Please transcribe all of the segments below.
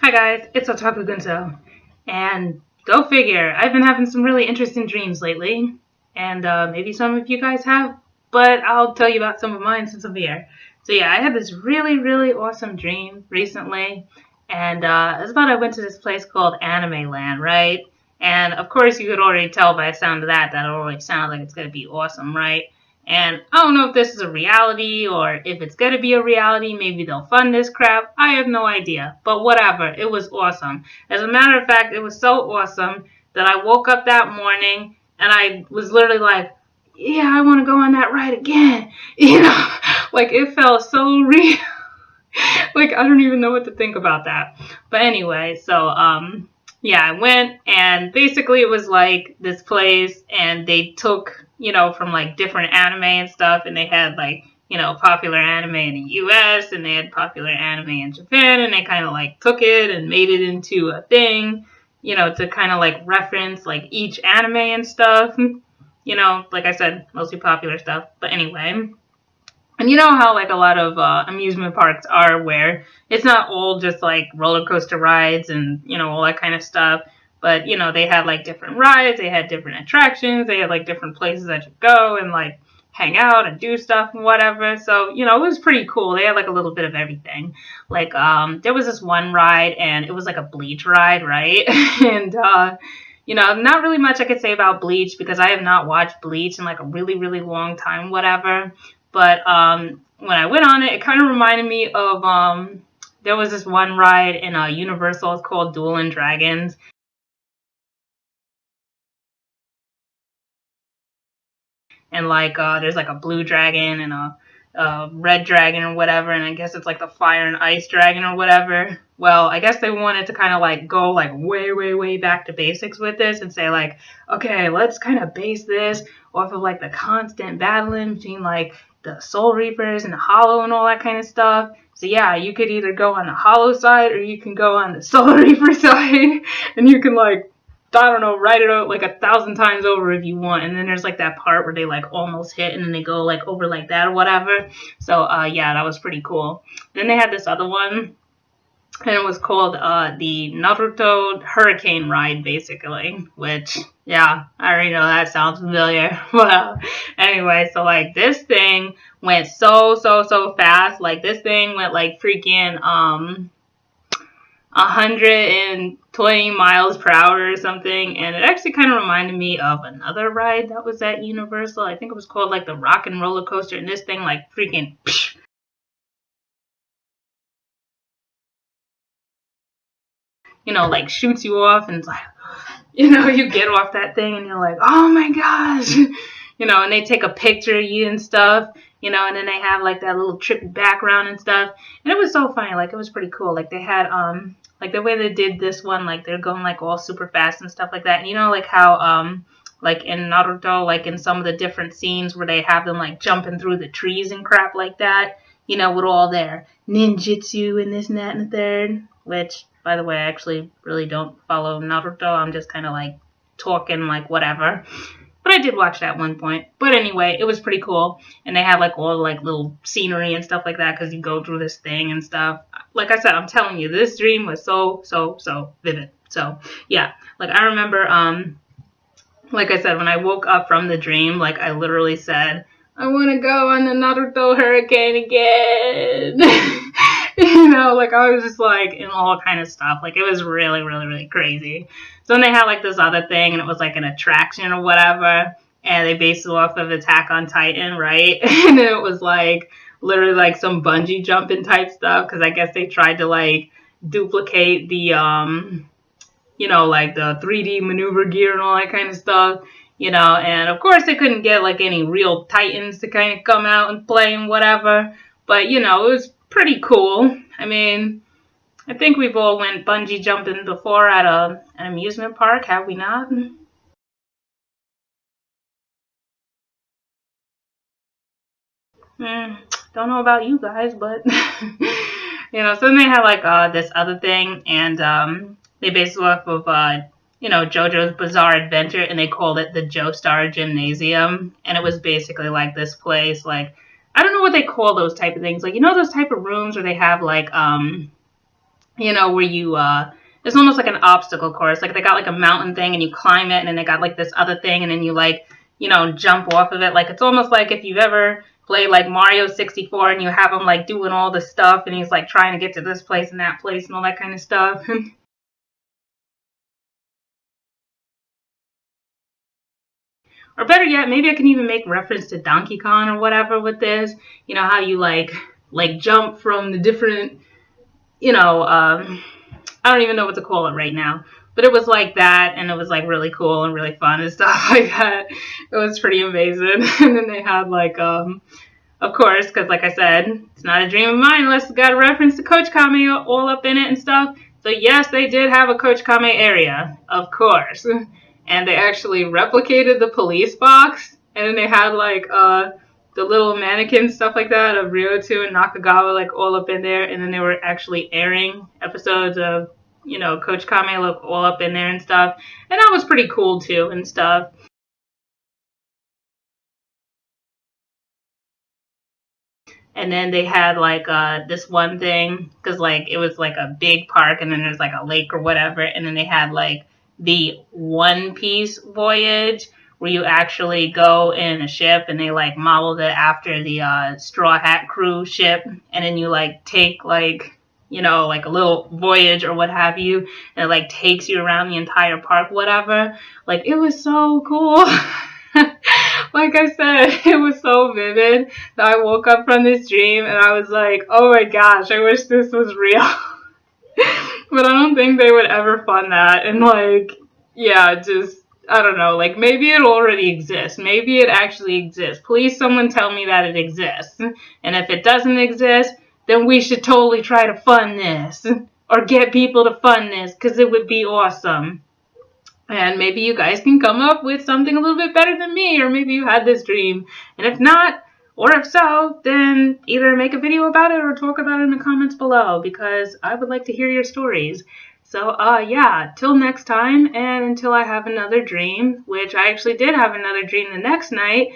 Hi guys, it's Otaku Gunso, and go figure, I've been having some really interesting dreams lately, and maybe some of you guys have, but I'll tell you about some of mine since I'm here. So yeah, I had this really awesome dream recently, and it's about I went to this place called Anime Land, right? And of course you could already tell by the sound of that it already sounds like it's gonna be awesome, right? And I don't know if this is a reality or if it's going to be a reality. Maybe they'll fund this crap. I have no idea. But whatever. It was awesome. As a matter of fact, it was so awesome that I woke up that morning and I was literally like, yeah, I want to go on that ride again. You know, like it felt so real. Like I don't even know what to think about that. But anyway, so yeah, I went and basically it was like this place and they took, from like different anime and stuff, and they had like, popular anime in the US and they had popular anime in Japan, and they kind of like took it and made it into a thing, to kind of like reference like each anime and stuff. Like I said, mostly popular stuff. But anyway, and you know how like a lot of amusement parks are, where it's not all just like roller coaster rides and all that kind of stuff, but they had like different rides, they had different attractions, they had like different places that you go and like hang out and do stuff and whatever. So it was pretty cool. They had like a little bit of everything. Like there was this one ride and it was like a Bleach ride, right? And not really much I could say about Bleach because I have not watched Bleach in like a really long time, whatever. But when I went on it, it kind of reminded me of there was this one ride in Universal. It's called Dueling Dragons. And like there's like a blue dragon and a red dragon or whatever, and I guess it's like the fire and ice dragon or whatever. Well, I guess they wanted to kind of like go like way back to basics with this and say like, okay, let's kind of base this off of like the constant battling between like the Soul Reapers and the Hollow and all that kind of stuff. So yeah, you could either go on the Hollow side or you can go on the Soul Reaper side, and you can like, I don't know, write it out like 1,000 times over if you want. And then there's like that part where they like almost hit and then they go like over like that or whatever. So yeah, that was pretty cool. Then they had this other one, and it was called the Naruto Hurricane Ride, basically, which, yeah, I already know that sounds familiar. Well, anyway, so like this thing went so fast. Like this thing went like freaking 120 miles per hour or something, and it actually kind of reminded me of another ride that was at Universal. I think it was called like the Rock and Roller Coaster, and this thing like freaking like shoots you off, and it's like, you get off that thing and you're like, oh my gosh, and they take a picture of you and stuff, and then they have like that little trippy background and stuff, and it was so funny. Like it was pretty cool. Like they had like the way they did this one, like they're going like all super fast and stuff like that, and like how like in Naruto, like in some of the different scenes where they have them like jumping through the trees and crap like that, with all their ninjutsu and this and that and the third, which, by the way, I actually really don't follow Naruto. I'm just kind of like talking like whatever. But I did watch that one point. But anyway, it was pretty cool. And they had like all like little scenery and stuff like that because you go through this thing and stuff. Like I said, I'm telling you, this dream was so vivid. So yeah, like I remember, like I said, when I woke up from the dream, like I literally said, I want to go on the Naruto Hurricane again. Like I was just like in all kind of stuff. Like it was really crazy. So then they had like this other thing, and it was like an attraction or whatever, and they based it off of Attack on Titan, right? And it was like literally like some bungee jumping type stuff, because I guess they tried to like duplicate the like the 3D maneuver gear and all that kind of stuff. And of course they couldn't get like any real Titans to kind of come out and play and whatever. But, it was pretty cool. I mean, I think we've all went bungee jumping before at an amusement park, have we not? Don't know about you guys, but, so then they had like this other thing, and they based it off of JoJo's Bizarre Adventure, and they called it the Joestar Gymnasium, and it was basically like this place, like, I don't know what they call those type of things, like, those type of rooms where they have like you know, where you it's almost like an obstacle course. Like they got like a mountain thing and you climb it, and then they got like this other thing, and then you like, you know, jump off of it. Like it's almost like if you've ever played like Mario 64 and you have him like doing all the stuff and he's like trying to get to this place and that place and all that kind of stuff. Or better yet, maybe I can even make reference to Donkey Kong or whatever with this. You know how you like jump from the different, you know, I don't even know what to call it right now. But it was like that, and it was like really cool and really fun and stuff like that. It was pretty amazing. And then they had like, of course, because like I said, it's not a dream of mine unless it's got a reference to Coach Kame all up in it and stuff. So yes, they did have a Coach Kame area, of course. And they actually replicated the police box, and then they had like the little mannequin stuff like that of Ryoto and Nakagawa like all up in there, and then they were actually airing episodes of, you know, Coach Kame look all up in there and stuff, and that was pretty cool too and stuff. And then they had like this one thing, because like it was like a big park and then there's like a lake or whatever, and then they had like the One Piece voyage where you actually go in a ship, and they like modeled it after the Straw Hat Crew ship, and then you like take like, you know, like a little voyage or what have you, and it like takes you around the entire park, whatever. Like it was so cool. Like I said, it was so vivid that I woke up from this dream and I was like, oh my gosh, I wish this was real. But I don't think they would ever fund that. And like, yeah, just, I don't know, like maybe it already exists. Maybe it actually exists. Please someone tell me that it exists. And if it doesn't exist, then we should totally try to fund this. Or get people to fund this, because it would be awesome. And maybe you guys can come up with something a little bit better than me, or maybe you had this dream. And if not, or if so, then either make a video about it or talk about it in the comments below, because I would like to hear your stories. So, yeah, till next time, and until I have another dream, which I actually did have another dream the next night,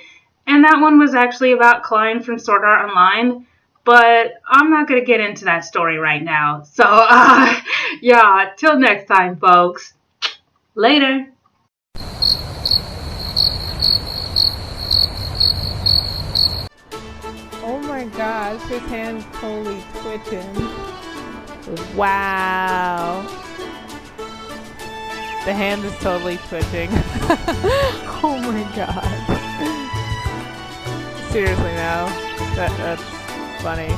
and that one was actually about Klein from Sword Art Online, but I'm not going to get into that story right now. So, yeah, till next time, folks. Later. Oh my gosh, his hand's totally twitching. Wow. The hand is totally twitching. Oh my god. Seriously now. That's funny.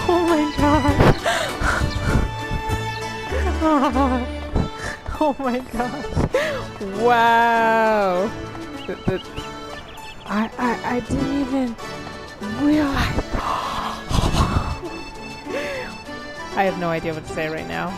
Oh my god. Oh my gosh. Wow. I didn't even realize. I have no idea what to say right now.